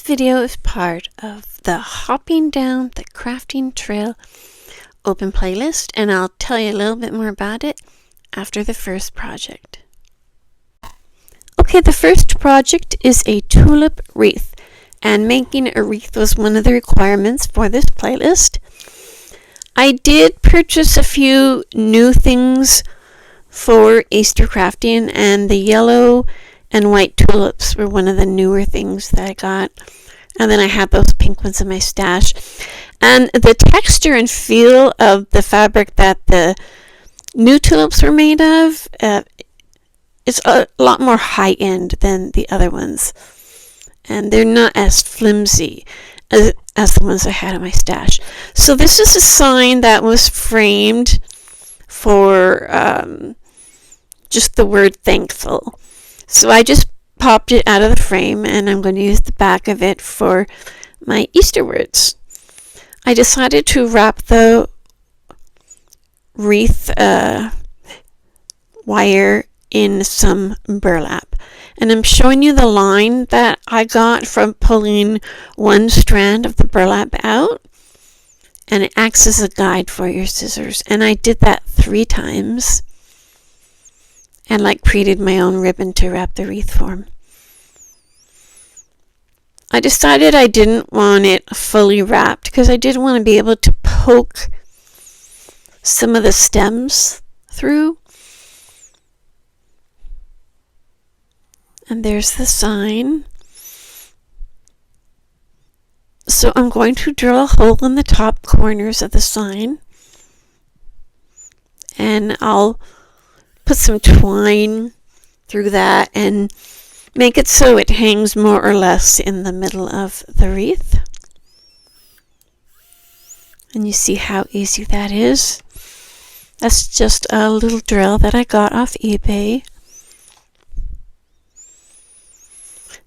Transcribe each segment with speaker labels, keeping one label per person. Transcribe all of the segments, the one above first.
Speaker 1: video is part of the Hopping Down the Crafting Trail open playlist, and I'll tell you a little bit more about it after the first project. Okay, the first project is a tulip wreath, and making a wreath was one of the requirements for this playlist. I did purchase a few new things for Easter crafting, and the yellow and white tulips were one of the newer things that I got. And then I had those pink ones in my stash. And the texture and feel of the fabric that the new tulips were made of is a lot more high-end than the other ones. And they're not as flimsy as the ones I had in my stash. So this is a sign that was framed for just the word thankful. So I just popped it out of the frame, and I'm going to use the back of it for my Easter words. I decided to wrap the wreath wire in some burlap. And I'm showing you the line that I got from pulling one strand of the burlap out. And it acts as a guide for your scissors. And I did that 3 times. And created my own ribbon to wrap the wreath form. I decided I didn't want it fully wrapped because I did want to be able to poke some of the stems through. And there's the sign. So I'm going to drill a hole in the top corners of the sign. And I'll put some twine through that and make it so it hangs more or less in the middle of the wreath. And you see how easy that is. That's just a little drill that I got off eBay.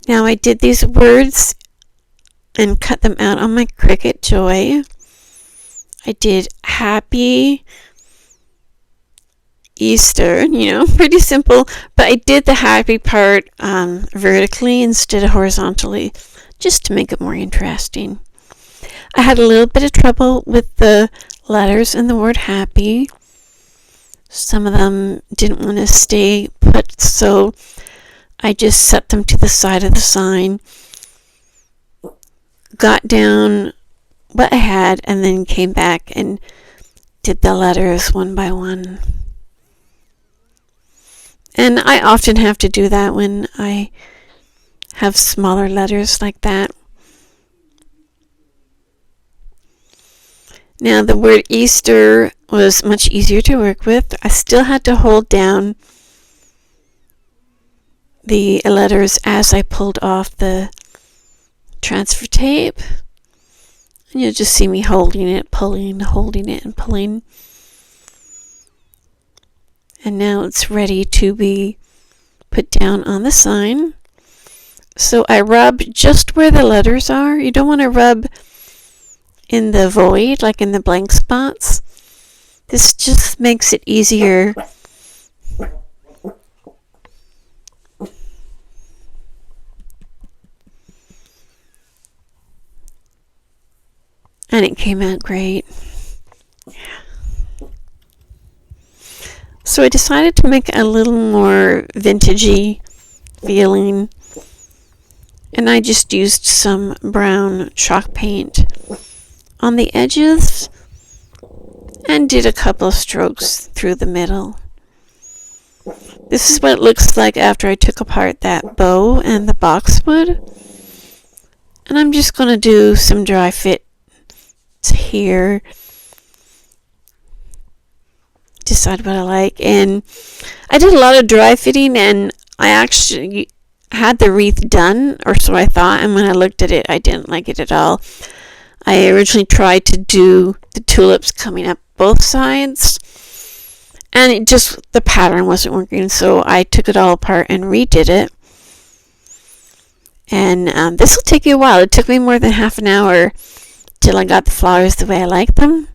Speaker 1: Now I did these words and cut them out on my Cricut Joy. I did Happy Easter, pretty simple, but I did the happy part vertically instead of horizontally, just to make it more interesting. I had a little bit of trouble with the letters in the word happy. Some of them didn't want to stay put, so I just set them to the side of the sign, got down what I had, and then came back and did the letters one by one. And I often have to do that when I have smaller letters like that. Now the word Easter was much easier to work with. I still had to hold down the letters as I pulled off the transfer tape. And you'll just see me holding it, pulling, holding it, and pulling. And now it's ready to be put down on the sign. So I rub just where the letters are. You don't want to rub in the void, like in the blank spots. This just makes it easier. And it came out great. So I decided to make a little more vintagey feeling, and I just used some brown chalk paint on the edges and did a couple of strokes through the middle. This is what it looks like after I took apart that bow and the boxwood. And I'm just going to do some dry fit here. Decide what I like. And I did a lot of dry fitting, and I actually had the wreath done, or so I thought, and when I looked at it, I didn't like it at all. I originally tried to do the tulips coming up both sides, and the pattern wasn't working, so I took it all apart and redid it. And this will take you a while. It took me more than half an hour till I got the flowers the way I like them.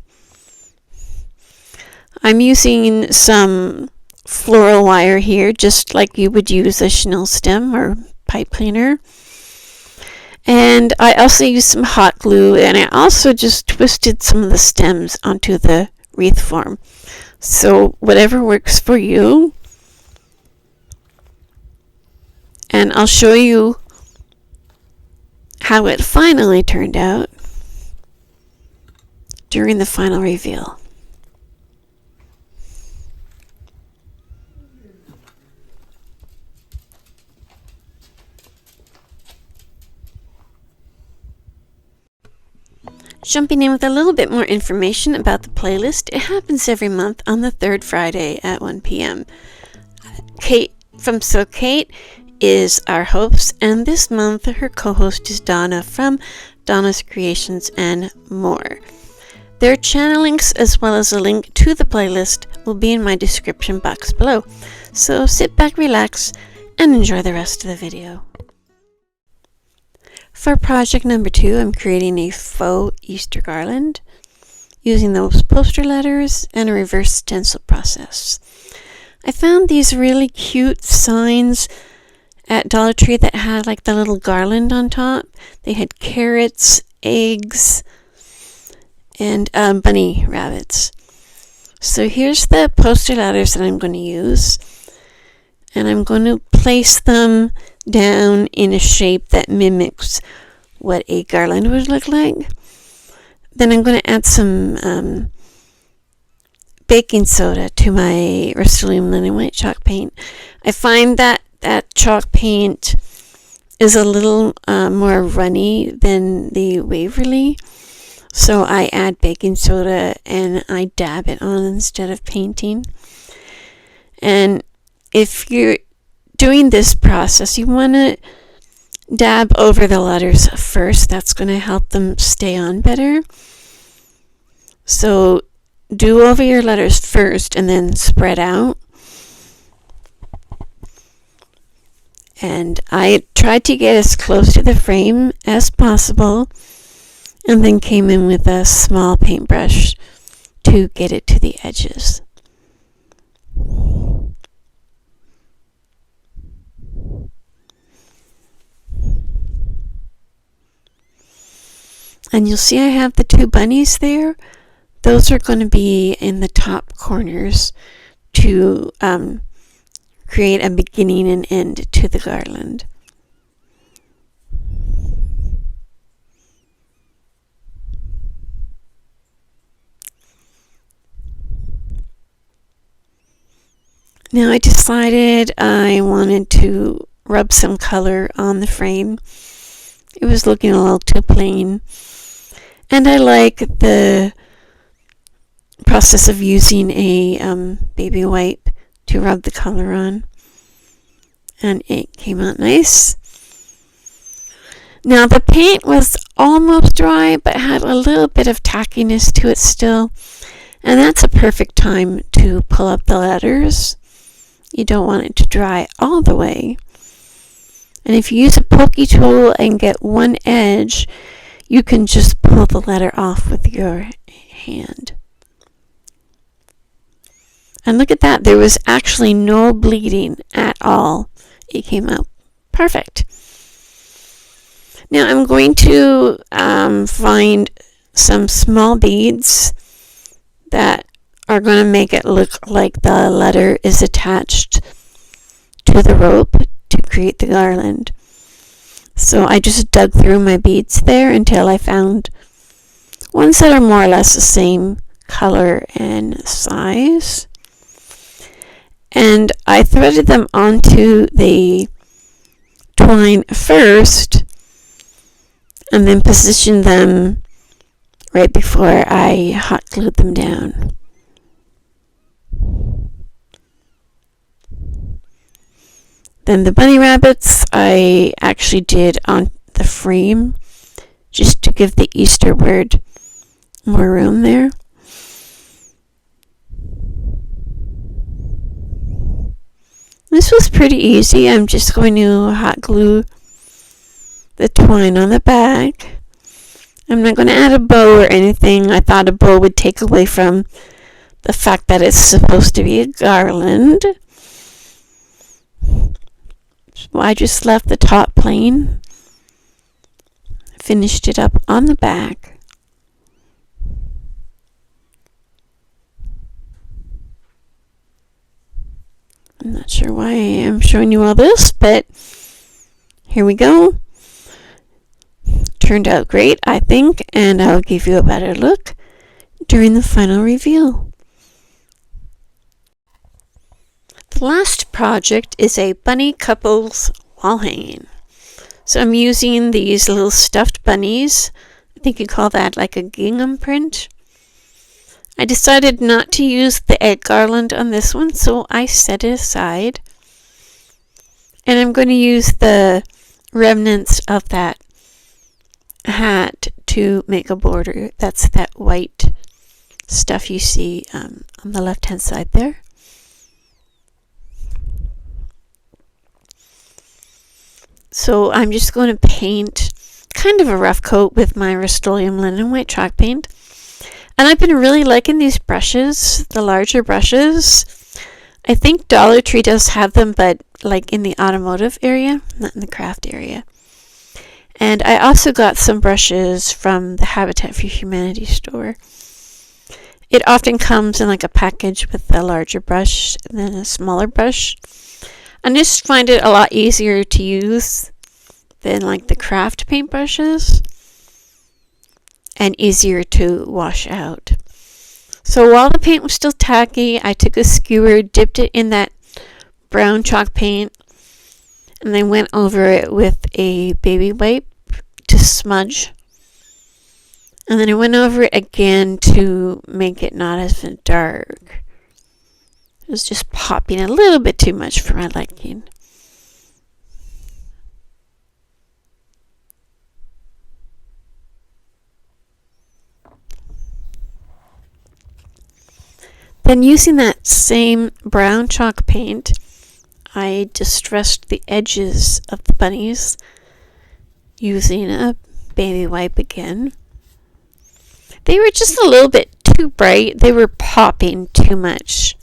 Speaker 1: I'm using some floral wire here, just like you would use a chenille stem or pipe cleaner. And I also used some hot glue, and I also just twisted some of the stems onto the wreath form. So whatever works for you. And I'll show you how it finally turned out during the final reveal. Jumping in with a little bit more information about the playlist, it happens every month on the third Friday at 1 p.m. Kate from So Kate is our host, and this month her co-host is Donna from Donna's Creations and More. Their channel links as well as a link to the playlist will be in my description box below. So sit back, relax, and enjoy the rest of the video. For project number 2, I'm creating a faux Easter garland using those poster letters and a reverse stencil process. I found these really cute signs at Dollar Tree that had like the little garland on top. They had carrots, eggs, and bunny rabbits. So here's the poster letters that I'm going to use, and I'm going to place them down in a shape that mimics what a garland would look like. Then I'm going to add some baking soda to my Rust-Oleum Linen White chalk paint. I find that chalk paint is a little more runny than the Waverly, so I add baking soda and I dab it on instead of painting. And if you're doing this process, you want to dab over the letters first. That's going to help them stay on better. So do over your letters first and then spread out. And I tried to get as close to the frame as possible, and then came in with a small paintbrush to get it to the edges. And you'll see I have the 2 bunnies there. Those are going to be in the top corners to create a beginning and end to the garland. Now I decided I wanted to rub some color on the frame. It was looking a little too plain. And I like the process of using a baby wipe to rub the color on. And it came out nice. Now the paint was almost dry, but had a little bit of tackiness to it still. And that's a perfect time to pull up the letters. You don't want it to dry all the way. And if you use a pokey tool and get one edge, you can just pull the letter off with your hand. And look at that, there was actually no bleeding at all. It came out perfect. Now I'm going to find some small beads that are going to make it look like the letter is attached to the rope to create the garland. So I just dug through my beads there until I found ones that are more or less the same color and size. And I threaded them onto the twine first and then positioned them right before I hot glued them down. Then the bunny rabbits I actually did on the frame just to give the Easter word more room there. This was pretty easy. I'm just going to hot glue the twine on the back. I'm not going to add a bow or anything. I thought a bow would take away from the fact that it's supposed to be a garland. So I just left the top plain. finished it up on the back. I'm not sure why I am showing you all this, but here we go. Turned out great, I think, and I'll give you a better look during the final reveal. The last project is a bunny couples wall hanging. So I'm using these little stuffed bunnies. I think you call that like a gingham print. I decided not to use the egg garland on this one, so I set it aside. And I'm going to use the remnants of that hat to make a border. That's that white stuff you see on the left hand side there. So I'm just going to paint kind of a rough coat with my Rust-Oleum linen white chalk paint. And I've been really liking these brushes, the larger brushes. I think Dollar Tree does have them, but like in the automotive area, not in the craft area. And I also got some brushes from the Habitat for Humanity store. It often comes in like a package with a larger brush and then a smaller brush. I just find it a lot easier to use than like the craft paint brushes, and easier to wash out. So while the paint was still tacky, I took a skewer, dipped it in that brown chalk paint, and then went over it with a baby wipe to smudge. And then I went over it again to make it not as dark. It was just popping a little bit too much for my liking. Then using that same brown chalk paint, I distressed the edges of the bunnies using a baby wipe again. They were just a little bit too bright. They were popping too much.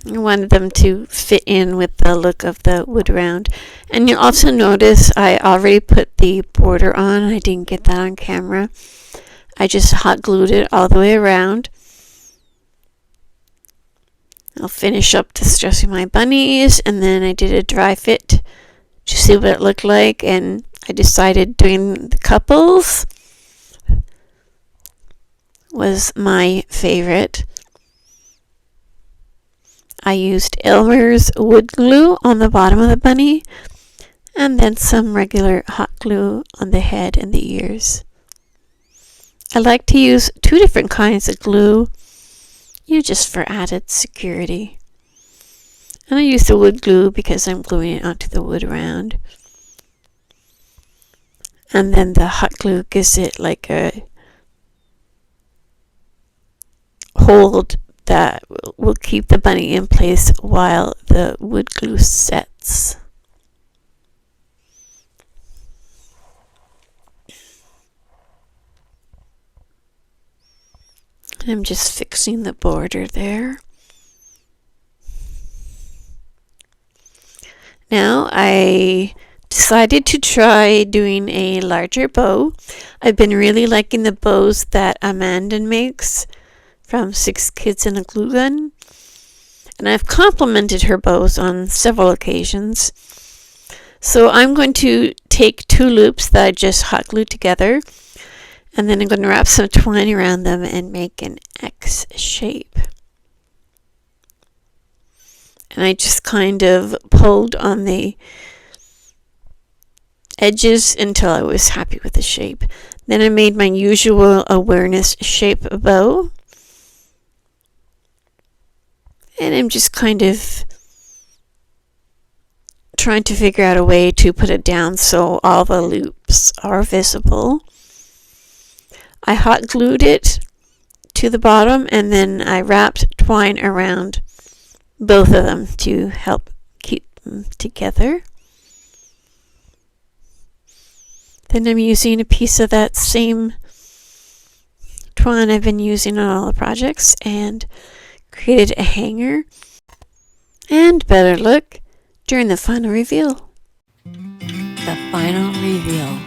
Speaker 1: I wanted them to fit in with the look of the wood round. And you'll also notice I already put the border on. I didn't get that on camera. I just hot glued it all the way around. I'll finish up distressing my bunnies, and then I did a dry fit to see what it looked like, and I decided doing the couples was my favorite. I used Elmer's wood glue on the bottom of the bunny, and then some regular hot glue on the head and the ears. I like to use 2 different kinds of glue, just for added security. And I use the wood glue because I'm gluing it onto the wood round. And then the hot glue gives it like a hold that will keep the bunny in place while the wood glue sets. I'm just fixing the border there. Now I decided to try doing a larger bow. I've been really liking the bows that Amanda makes from 6 Kids and a Glue Gun. And I've complimented her bows on several occasions. So I'm going to take 2 loops that I just hot glued together, and then I'm going to wrap some twine around them and make an X shape. And I just kind of pulled on the edges until I was happy with the shape. Then I made my usual awareness shape bow. And I'm just kind of trying to figure out a way to put it down so all the loops are visible. I hot glued it to the bottom, and then I wrapped twine around both of them to help keep them together. Then I'm using a piece of that same twine I've been using on all the projects and created a hanger and better look during the final reveal.
Speaker 2: The final reveal.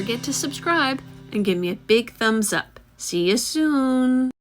Speaker 1: forget to subscribe and give me a big thumbs up. See you soon!